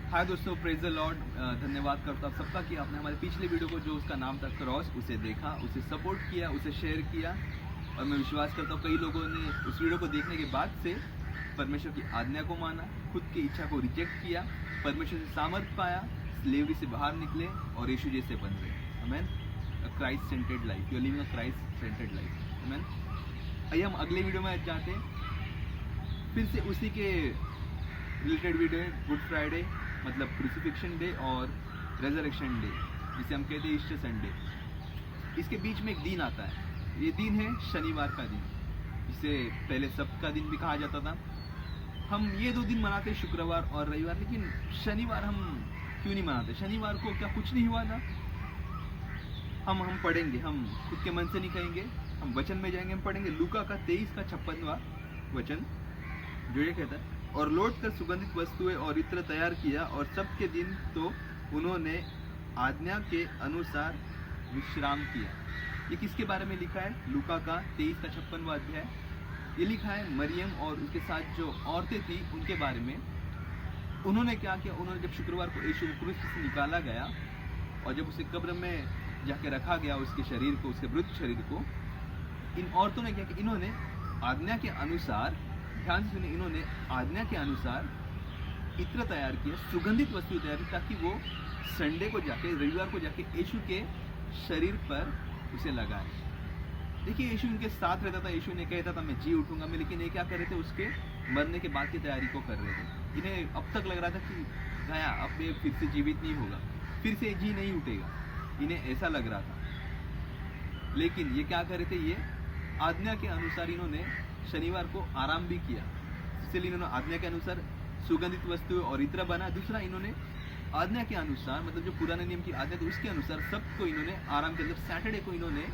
हाय दोस्तों, praise the Lord. धन्यवाद करता हूँ आप सबका कि आपने हमारे पिछले वीडियो को जो उसका नाम था क्रॉस, उसे देखा, उसे सपोर्ट किया, उसे शेयर किया। और मैं विश्वास करता हूँ कई लोगों ने उस वीडियो को देखने के बाद से परमेश्वर की आज्ञा को माना, खुद की इच्छा को रिजेक्ट किया, परमेश्वर से सामर्थ पाया, स्लेवरी से बाहर निकले और यीशु जैसे बन गए। Amen. Christ centered life, you are living a Christ centered life. Amen. आइए हम अगले वीडियो में जाते हैं। फिर से उसी के रिलेटेड वीडियो है, गुड फ्राइडे मतलब क्रूसिफिक्शन डे और रेजरेक्शन डे, जिसे हम कहते हैं ईस्टर संडे। इसके बीच में एक दिन आता है, ये दिन है शनिवार का दिन, जिसे पहले सब्त का दिन भी कहा जाता था। हम ये दो दिन मनाते हैं, शुक्रवार और रविवार, लेकिन शनिवार हम क्यों नहीं मनाते? शनिवार को क्या कुछ नहीं हुआ था? हम पढ़ेंगे, हम खुद के मन से नहीं कहेंगे, हम वचन में जाएंगे, हम पढ़ेंगे लूका का 23 का 56वां वचन, जो ये कहता है, और लौट कर सुगंधित वस्तुएं और इत्र तैयार किया, और सबके दिन तो उन्होंने आज्ञा के अनुसार विश्राम किया। ये किसके बारे में लिखा है? लूका का 23 का 56वां अध्याय। ये लिखा है मरियम और उसके साथ जो औरतें थी उनके बारे में। उन्होंने क्या किया? उन्होंने जब शुक्रवार को यीशु को क्रूस से निकाला गया और जब उसे कब्र में जाके रखा गया, उसके शरीर को, उसके मृत शरीर को, इन औरतों ने क्या किया? इन्होंने आज्ञा के अनुसार, ध्यान से सुनिए, इन्होंने आज्ञा के अनुसार इत्र तैयार किया, सुगंधित वस्तु तैयार की, ताकि वो संडे को जाके, रविवार को जाके यीशु के शरीर पर उसे लगाए। देखिए, यीशु इनके साथ रहता था, यीशु ने कहता था मैं जी उठूंगा मैं, लेकिन ये क्या कर रहे थे? उसके मरने के बाद की तैयारी को कर रहे थे। इन्हें अब तक लग रहा था कि गया, अब ये फिर से जीवित नहीं होगा, फिर से जी नहीं उठेगा, इन्हें ऐसा लग रहा था। लेकिन ये क्या कर रहे थे? ये आज्ञा के अनुसार इन्होंने शनिवार को आराम भी किया, इसलिए इन्होंने आज्ञा के अनुसार सुगंधित वस्तु और इत्र बना। दूसरा, इन्होंने आज्ञा के अनुसार, मतलब जो पुराने नियम की आज्ञा थी उसके अनुसार सबको इन्होंने आराम किया। मतलब सैटरडे को इन्होंने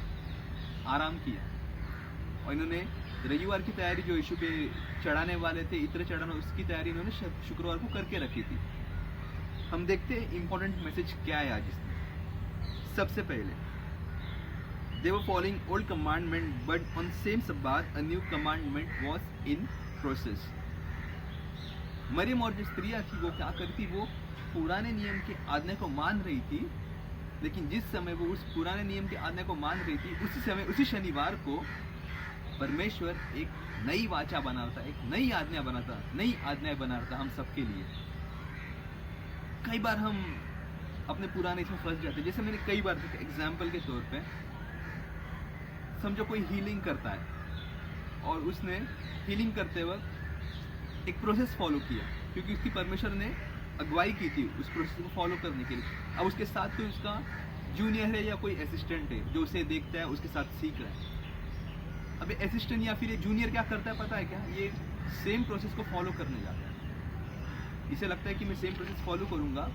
आराम किया और इन्होंने रविवार की तैयारी, जो यीशु पे चढ़ाने वाले थे, इत्र चढ़ाना, उसकी तैयारी इन्होंने शुक्रवार को करके रखी थी। हम देखते हैं इंपॉर्टेंट मैसेज क्या है आज इसमें। सबसे पहले, they were following old commandment, but on same Sabbath a new commandment was in process. Maryam और जो स्त्रियां थी वो क्या करती? वो पुराने नियम की आज्ञा को मान रही थी, लेकिन जिस समय वो उस पुराने नियम की आज्ञा को मान रही थी, उसी समय, उसी शनिवार को परमेश्वर एक नई वाचा बनाता, एक नई आज्ञा बनाता, नई आज्ञा बनाता हम सबके लिए। कई बार हम अपने पुराने इसमें फंस जाते हैं। जैसे मैंने कई बार देखा, एग्जाम्पल के तौर पे समझो कोई हीलिंग करता है और उसने हीलिंग करते वक्त एक प्रोसेस फॉलो किया, क्योंकि उसकी परमेश्वर ने अगुवाई की थी उस प्रोसेस को फॉलो करने के लिए। अब उसके साथ कोई उसका जूनियर है या कोई असिस्टेंट है जो उसे देखता है, उसके साथ सीख रहा है। अब ये असिस्टेंट या फिर ये जूनियर क्या करता है पता है क्या? ये सेम प्रोसेस को फॉलो करने जाता है। इसे लगता है कि मैं सेम प्रोसेस फॉलो करूंगा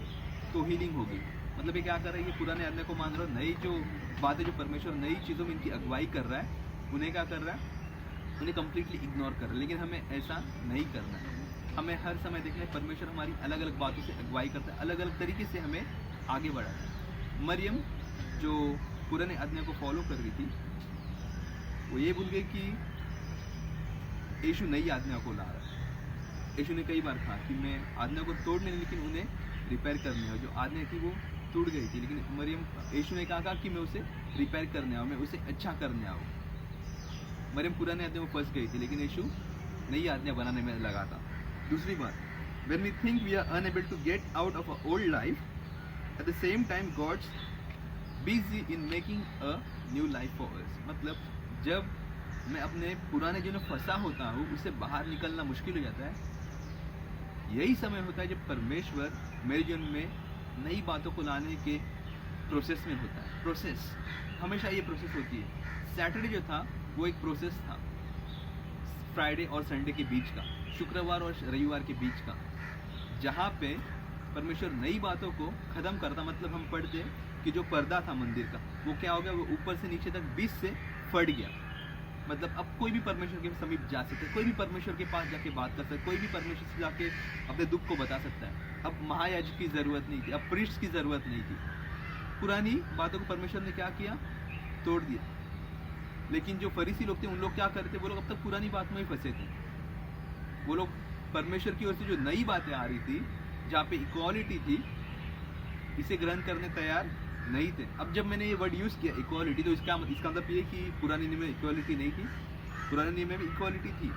तो हीलिंग होगी। मतलब ये क्या कर रहा है? ये पुराने आज्ञा को मान रहा है, नई जो बातें, जो परमेश्वर नई चीज़ों में इनकी अगुवाई कर रहा है, उन्हें क्या कर रहा है? उन्हें कम्प्लीटली इग्नोर कर रहा है। लेकिन हमें ऐसा नहीं करना है। हमें हर समय देखना है परमेश्वर हमारी अलग अलग बातों से अगुवाई करता है, अलग अलग तरीके से हमें आगे बढ़ाता है। मरियम जो पुराने आज्ञा को फॉलो कर रही थी, वो ये भूल गई कि यीशु नई आज्ञा को ला रहा है। यीशु ने कई बार कहा कि मैं आज्ञा को तोड़ने, लेकिन उन्हें रिपेयर करने हो। जो आज्ञा थी वो टूट गई थी, लेकिन मरियम, यीशु ने कहा कि मैं उसे रिपेयर करने आऊँ, मैं उसे अच्छा करने आऊँ। मरियम पुराने आज्ञा में फंस गई थी, लेकिन यीशु नई आज्ञा बनाने में लगा था। दूसरी बात, when we think we are unable to get out of our old life, at the same time God's busy in making a new life for us. मतलब जब मैं अपने पुराने जीवन में फंसा होता हूँ, उससे बाहर निकलना मुश्किल हो जाता है, यही समय होता है जब परमेश्वर मेरे जीवन में नई बातों को लाने के प्रोसेस में होता है। प्रोसेस हमेशा ये प्रोसेस होती है। सैटरडे जो था वो एक प्रोसेस था, फ्राइडे और संडे के बीच का, शुक्रवार और रविवार के बीच का, जहाँ पे परमेश्वर नई बातों को ख़त्म करता। मतलब हम पढ़ते कि जो पर्दा था मंदिर का, वो क्या हो गया? वो ऊपर से नीचे तक 20 से फट गया। मतलब अब कोई भी परमेश्वर के समीप जा सकता है, कोई भी परमेश्वर के पास जाके बात कर सकता है, कोई भी परमेश्वर से जाके अपने दुख को बता सकता है। अब महायाजक की ज़रूरत नहीं थी, अब प्रीस्ट की ज़रूरत नहीं थी। पुरानी बातों को परमेश्वर ने क्या किया? तोड़ दिया। लेकिन जो फरीसी लोग थे, उन लोग क्या करते? वो लोग अब तक पुरानी बात में ही फंसे थे। वो लोग परमेश्वर की ओर से जो नई बातें आ रही थी जहाँ पे इक्वालिटी थी, इसे ग्रहण करने तैयार नहीं थे। अब जब मैंने ये वर्ड यूज़ किया इक्वालिटी, तो इसका मतलब ये कि पुराने नियम में इक्वालिटी नहीं थी, पुराने नियम में भी इक्वालिटी थी,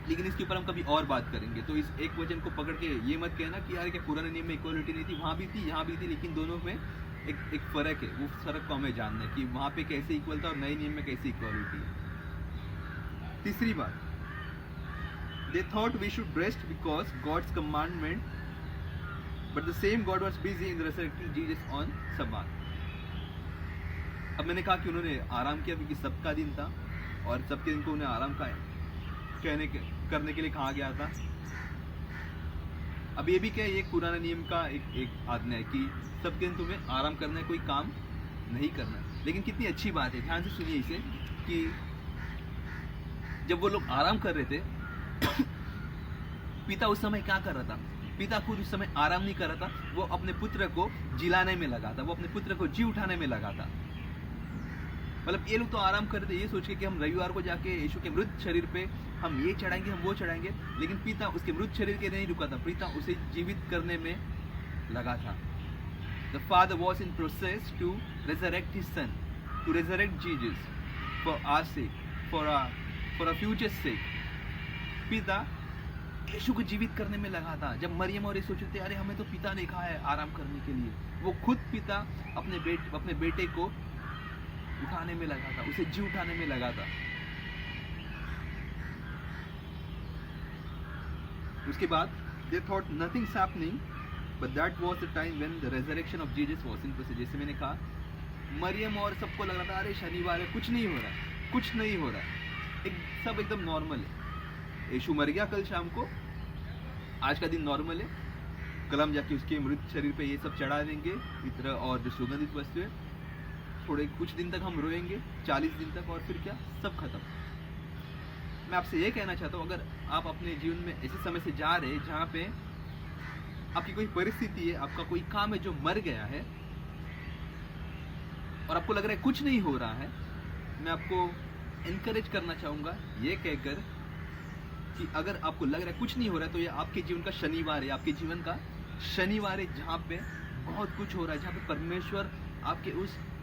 लेकिन इसके ऊपर हम कभी और बात करेंगे। तो इस एक वचन को पकड़ के ये मत कहना कि यार क्या पुराने नियम में इक्वालिटी नहीं थी, वहाँ भी थी यहाँ भी थी, लेकिन दोनों में एक फ़र्क है। वो फ़र्क को हमें जानना है कि वहाँ पे कैसे इक्वल था और नए नियम में कैसे इक्वालिटी है। तीसरी बात, they thought we should rest because God's commandment, but the same God was busy in resurrecting Jesus on Sabbath. अब मैंने कहा कि उन्होंने आराम किया क्योंकि सबका दिन था, और सबके दिन को उन्हें आराम का करने के लिए कहा गया था। अब ये भी क्या, एक पुराना नियम का एक आज्ञा है कि सबके दिन तुम्हें आराम करना है, कोई काम नहीं करना है। लेकिन कितनी अच्छी बात है, ध्यान से सुनिए इसे, कि जब वो लोग आराम कर रहे थे पिता उस समय क्या कर रहा था? पिता खुद उस समय आराम नहीं कर रहा था, वो अपने पुत्र को जिलाने में लगा था, वो अपने पुत्र को जी उठाने में लगा था। मतलब ये लोग तो आराम कर रहे थे ये सोच के कि हम रविवार को जाके यीशु के मृत शरीर पे हम ये चढ़ाएंगे, हम वो चढ़ाएंगे, लेकिन पिता उसके मृत शरीर के नहीं रुका था, पिता उसे जीवित करने में लगा था। The Father was in process to resurrect His Son, to resurrect Jesus for our sake, for our future sake. पिता यीशु को जीवित करने में लगा था। जब मरियम और ये सोच रहे थे अरे हमें तो पिता ने कहा है आराम करने के लिए, वो खुद पिता अपने बेटे को उठाने में लगा था, उसे जी उठाने में लगा था। उसके बाद they thought nothing's happening, but that was the time when the resurrection of Jesus was in process. जैसे मैंने कहा, मरियम और सबको लग रहा था अरे शनिवार है, कुछ नहीं हो रहा है, कुछ नहीं हो रहा है, सब एकदम नॉर्मल है। यीशु मर गया कल शाम को, आज का दिन नॉर्मल है, कल हम जाके उसके मृत शरीर पे ये सब चढ़ा देंगे, इत्र और जो सुगंधित वस्तु है, थोड़े कुछ दिन तक हम रोएंगे, 40 दिन तक, और फिर क्या, सब खत्म। मैं आपसे ये कहना चाहता हूँ, अगर आप अपने जीवन में ऐसे समय से जा रहे हैं जहाँ पे आपकी कोई परिस्थिति है, आपका कोई काम है जो मर गया है, और आपको लग रहा है कुछ नहीं हो रहा है, मैं आपको इनकरेज करना चाहूँगा ये कहकर कि अगर आपको लग रहा है कुछ नहीं हो रहा है, तो ये आपके जीवन का शनिवार है, आपके जीवन का शनिवार है, जहाँ पे बहुत कुछ हो रहा है, जहाँ पे परमेश्वर आपके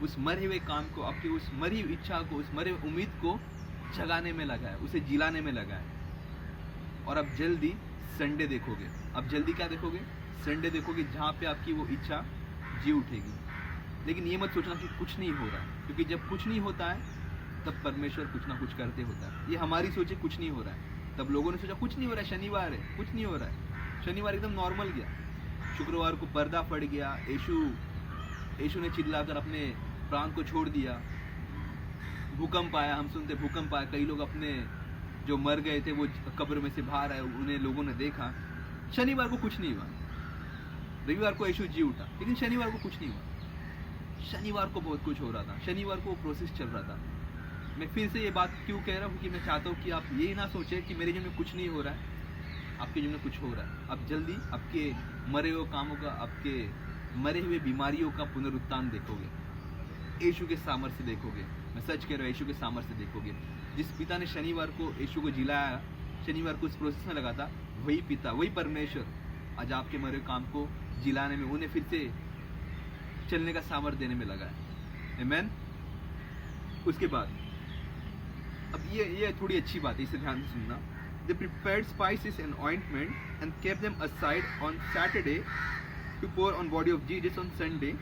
उस मरे हुए काम को, आपकी उस मरी हुई इच्छा को, उस मरे हुए उम्मीद को जगाने में लगा है, उसे जिलाने में लगा है। और अब जल्दी संडे देखोगे, अब जल्दी क्या देखोगे? संडे देखोगे, जहाँ पे आपकी वो इच्छा जी उठेगी। लेकिन ये मत सोचना कि कुछ नहीं हो रहा है, क्योंकि जब कुछ नहीं होता है तब परमेश्वर कुछ ना कुछ करते होता है। ये हमारी सोच है कुछ नहीं हो रहा है, तब लोगों ने सोचा कुछ नहीं हो रहा है, शनिवार है, कुछ नहीं हो रहा है, शनिवार एकदम नॉर्मल गया। शुक्रवार को पर्दा फट गया, यीशु ने चिल्लाकर अपने प्राण को छोड़ दिया, भूकंप आया, हम सुनते भूकंप आया, कई लोग अपने जो मर गए थे वो कब्र में से बाहर आए, उन्हें लोगों ने देखा। शनिवार को कुछ नहीं हुआ, रविवार को यीशु जी उठा, लेकिन शनिवार को कुछ नहीं हुआ। शनिवार को बहुत कुछ हो रहा था, शनिवार को प्रोसेस चल रहा था। मैं फिर से ये बात क्यों कह रहा हूँ कि मैं चाहता हूँ कि आप ये ना सोचें कि मेरे जीवन में कुछ नहीं हो रहा है, आपके जीवन में कुछ हो रहा है। आप जल्दी आपके मरे हुए कामों का, आपके मरे हुए बीमारियों का पुनरुत्थान देखोगे, यीशु के सामर्थ्य देखोगे। मैं सच कह रहा हूँ, यीशु के सामर्थ्य देखोगे। जिस पिता ने शनिवार को यीशु को जिलाया, शनिवार को उस प्रोसेस में लगा था, वही पिता, वही परमेश्वर आज आपके मरे हुए काम को जिलाने में, उन्हें फिर से चलने का सामर्थ्य देने में लगा है। आमीन। उसके बाद अब ये थोड़ी अच्छी बात है, इसे ध्यान से सुनना। They prepared spices and ointment and kept them aside on Saturday to pour on body of Jesus on Sunday,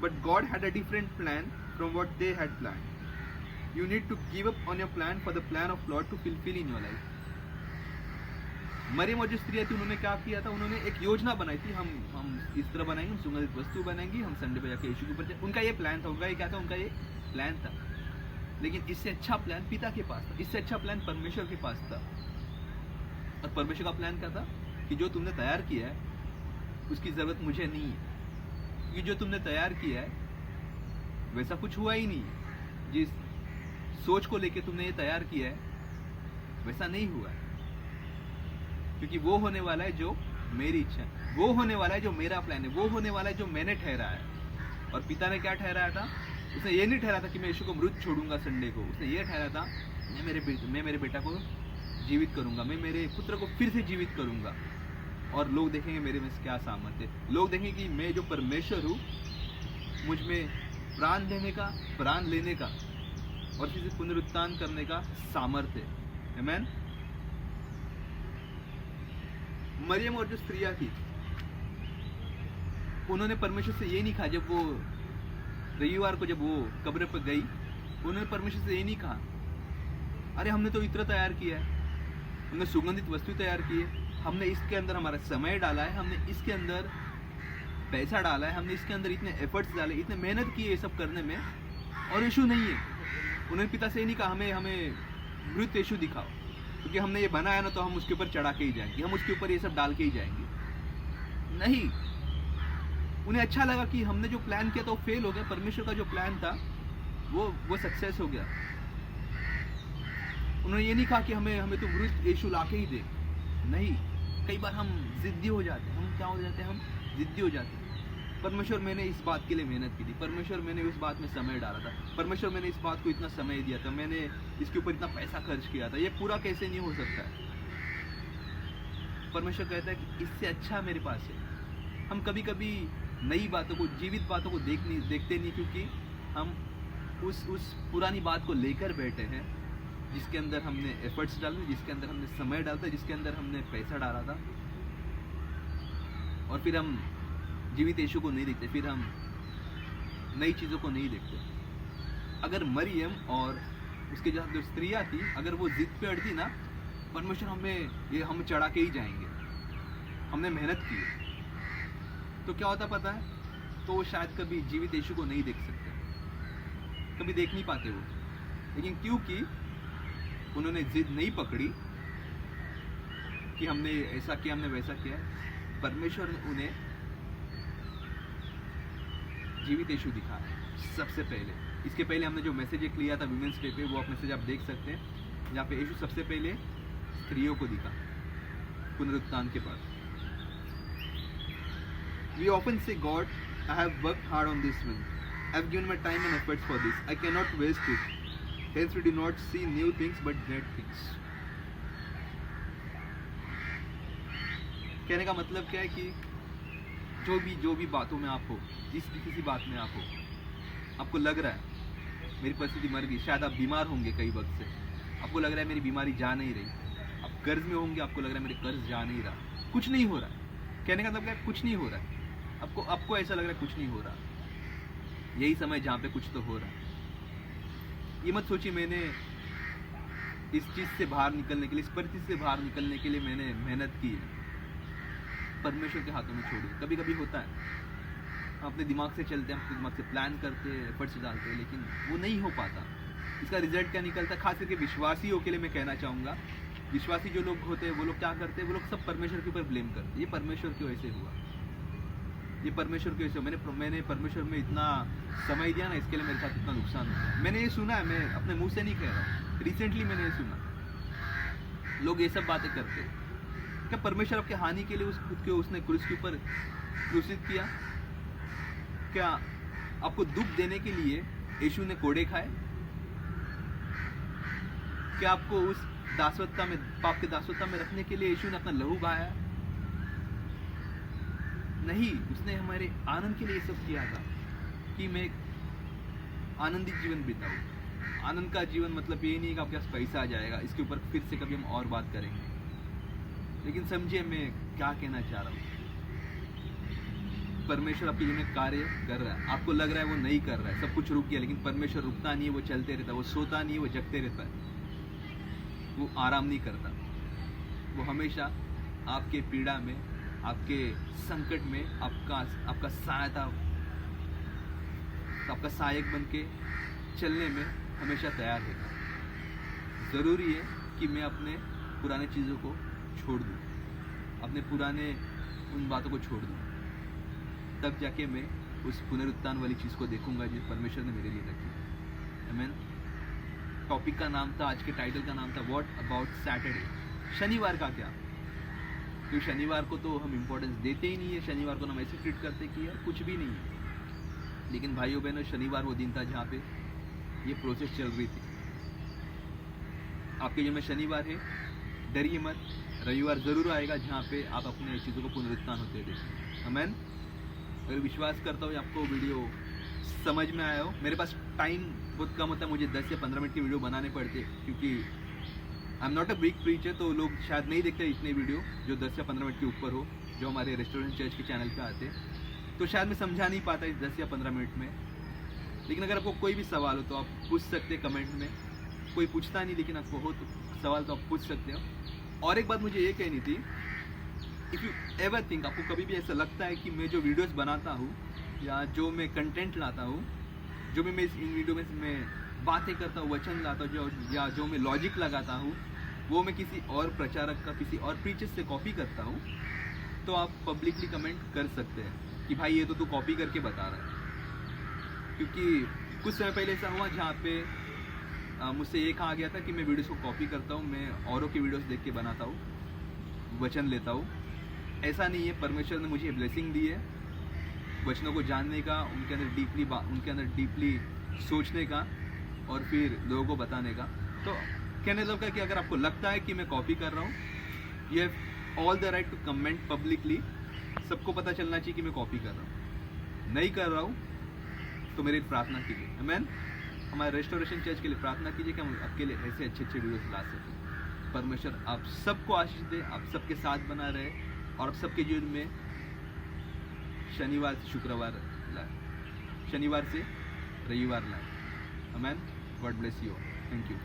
but God had a different plan from what they had planned. You need to give up on your plan for the plan of Lord to fulfill in your life. Maryam और जो स्त्रियाँ थी, उन्होंने क्या किया था? उन्होंने एक योजना बनाई थी, हम इस तरह बनाएंगे, हम सुगंधित वस्तु बनाएंगे, हम संडे पे जाके यीशु के ऊपर। उनका ये प्लान था, उनका ये क्या था? उनका ये प्लान था। लेकिन इससे अच्छा प्लान पिता के पास था, इससे अच्छा प्लान परमेश्वर के पास था। और परमेश्वर का प्लान क्या था? कि जो तुमने तैयार किया है उसकी ज़रूरत मुझे नहीं है, क्योंकि जो तुमने तैयार किया है वैसा कुछ हुआ ही नहीं। जिस सोच को लेके तुमने ये तैयार किया है वैसा नहीं हुआ है, क्योंकि वो होने वाला है जो मेरी इच्छा है, वो होने वाला है जो मेरा प्लान है, वो होने वाला है जो मैंने ठहराया है। और पिता ने क्या ठहराया था? उसने ये नहीं ठहराया था कि मैं यीशु को मृत छोड़ूंगा संडे को। उसने ये ठहराया था मैं मेरे बेटा को जीवित करूंगा, मैं मेरे पुत्र को फिर से जीवित करूंगा। और लोग देखेंगे मेरे में क्या सामर्थ्य है। लोग देखेंगे कि मैं जो परमेश्वर हूँ, मुझ में प्राण लेने का और फिर से पुनरुत्थान करने का सामर्थ्य है। आमीन। मरियम और जो स्त्रियां थी, उन्होंने परमेश्वर से ये नहीं कहा, जब वो रविवार को जब वो कब्र पर गई, उन्होंने परमेश्वर से ये नहीं कहा, अरे हमने तो इत्र तैयार किया है, हमने सुगंधित वस्तु तैयार की है, हमने इसके अंदर हमारा समय डाला है, हमने इसके अंदर पैसा डाला है, हमने इसके अंदर इतने एफर्ट्स डाले, इतने मेहनत की है ये सब करने में, और यीशु नहीं है। उन्होंने पिता से ये नहीं कहा हमें मृत यीशु दिखाओ, क्योंकि हमने ये बनाया ना तो हम उसके ऊपर चढ़ा के ही जाएंगे, हम उसके ऊपर ये सब डाल के ही जाएंगे। नहीं, उन्हें अच्छा लगा कि हमने जो प्लान किया था वो फेल हो गया, परमेश्वर का जो प्लान था वो सक्सेस हो गया। उन्होंने ये नहीं कहा कि हमें तो मृत यीशु ला के ही दे। नहीं, कई बार हम जिद्दी हो जाते हैं, हम क्या हो जाते हैं, हम जिद्दी हो जाते हैं। परमेश्वर मैंने इस बात के लिए मेहनत की थी, परमेश्वर मैंने उस बात में समय डाला था, परमेश्वर मैंने इस बात को इतना समय दिया था, मैंने इसके ऊपर इतना पैसा खर्च किया था, ये पूरा कैसे नहीं हो सकता है। परमेश्वर कहता है कि इससे अच्छा मेरे पास है। हम कभी कभी नई बातों को, जीवित बातों को देखते नहीं, क्योंकि हम उस पुरानी बात को लेकर बैठे हैं, जिसके अंदर हमने एफर्ट्स डाले, जिसके अंदर हमने समय डाला था, जिसके अंदर हमने पैसा डाला था, और फिर हम जीवित यीशु को नहीं देखते, फिर हम नई चीज़ों को नहीं देखते। अगर मरियम और उसके जो स्त्रियाँ थी, अगर वो जिद पे अड़ती ना, परमेश्वर हम चढ़ा के ही जाएंगे, हमने मेहनत की, तो क्या होता पता है, तो वो शायद कभी जीवित यीशु को नहीं देख सकते, कभी देख नहीं पाते वो। लेकिन क्योंकि उन्होंने जिद नहीं पकड़ी कि हमने ऐसा किया, हमने वैसा किया, परमेश्वर ने उन्हें जीवित यीशु दिखाया सबसे पहले। इसके पहले हमने जो मैसेज एक लिया था वुमेन्स डे पे, वो आप मैसेज आप देख सकते हैं, जहाँ पे यीशु सबसे पहले स्त्रियों को दिखा पुनरुत्थान के बाद। We often say, God, I have worked hard on this one. I have given my time and efforts for this. I cannot waste it. Hence we do not see new things but dead things. कहने का मतलब क्या है कि जो भी बातों में आप हो, किसी बात में आप हो, आपको लग रहा है मेरी परिस्थिति मर गई, शायद आप बीमार होंगे कई वक्त से, आपको लग रहा है मेरी बीमारी जा नहीं रही, आप कर्ज में होंगे, आपको लग रहा है मेरे कर्ज जा नहीं रहा, कुछ नहीं हो रहा है। कहने का मतलब क्या है, कुछ नहीं हो रहा है, आपको ऐसा लग रहा है कुछ नहीं हो रहा, यही समय जहाँ पे कुछ तो हो रहा है। ये मत सोचिए मैंने इस चीज़ से बाहर निकलने के लिए, इस परिस्थिति से बाहर निकलने के लिए मैंने मेहनत की है, परमेश्वर के हाथों में छोड़िए। कभी कभी होता है हम अपने दिमाग से चलते हैं, अपने दिमाग से प्लान करते हैं, एफर्ट्स डालते हैं, लेकिन वो नहीं हो पाता। इसका रिजल्ट क्या निकलता है, खास करके विश्वासियों के लिए मैं कहना चाहूँगा, विश्वासी जो लोग होते हैं वो लोग क्या करते हैं, वो लोग सब परमेश्वर के ऊपर ब्लेम करते हैं, ये परमेश्वर की वजह से हुआ, ये परमेश्वर की वजह से, मैंने परमेश्वर में इतना समय दिया ना, इसके लिए मेरे साथ इतना नुकसान हुआ। मैंने ये सुना है, मैं अपने मुंह से नहीं कह रहा हूँ, रिसेंटली मैंने ये सुना, लोग ये सब बातें करते हैं। क्या परमेश्वर आपके हानि के लिए खुद के उसने क्रूस के ऊपर क्रूसित किया? क्या आपको दुख देने के लिए यीशु ने कोड़े खाए? क्या आपको उस दासवत्ता में, पाप के दासवत्ता में रखने के लिए यीशु ने अपना लहू बहाया? नहीं, उसने हमारे आनंद के लिए सब किया था कि मैं आनंदित जीवन बिताऊं। आनंद का जीवन मतलब ये नहीं है कि आपके पास पैसा आ जाएगा, इसके ऊपर फिर से कभी हम और बात करेंगे, लेकिन समझिए मैं क्या कहना चाह रहा हूँ। परमेश्वर आपके जीवन में कार्य कर रहा है, आपको लग रहा है वो नहीं कर रहा है, सब कुछ रुक गया, लेकिन परमेश्वर रुकता नहीं है, वो चलते रहता है, वो सोता नहीं है, वो जगते रहता है, वो आराम नहीं करता, वो हमेशा आपके पीड़ा में, आपके संकट में आपका सहायता, आपका सहायक बन के चलने में हमेशा तैयार है। ज़रूरी है कि मैं अपने पुराने चीज़ों को छोड़ दूँ, अपने पुराने उन बातों को छोड़ दूँ, तब जाके मैं उस पुनरुत्थान वाली चीज़ को देखूंगा जो परमेश्वर ने मेरे लिए रखी। आमीन। टॉपिक का नाम था, आज के टाइटल का नाम था व्हाट अबाउट सैटरडे, शनिवार का क्या। क्योंकि शनिवार को तो हम इम्पोर्टेंस देते ही नहीं है, शनिवार को हम ऐसे ट्रीट करते कि यार कुछ भी नहीं है। लेकिन भाइयों बहनों, शनिवार वो दिन था जहाँ पे ये प्रोसेस चल रही थी। आपके जो में शनिवार है, डरिए मत, रविवार ज़रूर आएगा जहाँ पे आप अपने चीज़ों को पुनरुत्थान होते देखें। आमेन। अगर विश्वास करता हूँ आपको वीडियो समझ में आया हो। मेरे पास टाइम बहुत कम होता है, मुझे 10 या 15 मिनट की वीडियो बनाने पड़ते हैं, क्योंकि I am not a big preacher, तो लोग शायद नहीं देखते इतने वीडियो जो 10 या 15 मिनट के ऊपर हो, जो हमारे रेस्टोरेंट चर्च के चैनल पे आते हैं। तो शायद मैं समझा नहीं पाता इस 10 या 15 मिनट में। लेकिन अगर आपको कोई भी सवाल हो तो आप पूछ सकते हैं कमेंट में। कोई पूछता नहीं, लेकिन आपको हो तो सवाल तो आप पूछ सकते हो। और एक बात मुझे ये कहनी थी, इफ़ यू एवर थिंक, आपको कभी भी ऐसा लगता है कि मैं जो वीडियोस बनाता हूँ या जो मैं कंटेंट लाता हूँ, जो भी मैं इन वीडियो में मैं बातें करता हूँ, वचन लाता हूँ, या जो मैं लॉजिक लगाता हूँ, वो मैं किसी और प्रचारक का, किसी और प्रीचर से कॉपी करता हूँ, तो आप पब्लिकली कमेंट कर सकते हैं कि भाई ये तो तू कॉपी करके बता रहा है। क्योंकि कुछ समय पहले ऐसा हुआ जहाँ पे मुझसे ये कहा गया था कि मैं वीडियोस को कॉपी करता हूँ, मैं औरों की वीडियोस देख के बनाता हूँ, वचन लेता हूँ। ऐसा नहीं है। परमेश्वर ने मुझे ब्लेसिंग दी है वचनों को जानने का, उनके अंदर डीपली सोचने का और फिर लोगों को बताने का। तो कहने लगा का कि अगर आपको लगता है कि मैं कॉपी कर रहा हूँ, you have all the right to comment publicly. सबको पता चलना चाहिए कि मैं कॉपी कर रहा हूँ। नहीं कर रहा हूँ तो मेरी प्रार्थना कीजिए। आमेन। हमारे रेस्टोरेशन चर्च के लिए प्रार्थना कीजिए कि हम आपके लिए ऐसे अच्छे अच्छे वीडियोस ला सकें। परमेश्वर आप सबको आशीष दे, आप सबके साथ बना रहे और आप सबके जीवन में शनिवार से शुक्रवार लाए, शनिवार से रविवार लाए। Amen. God bless you. Thank you.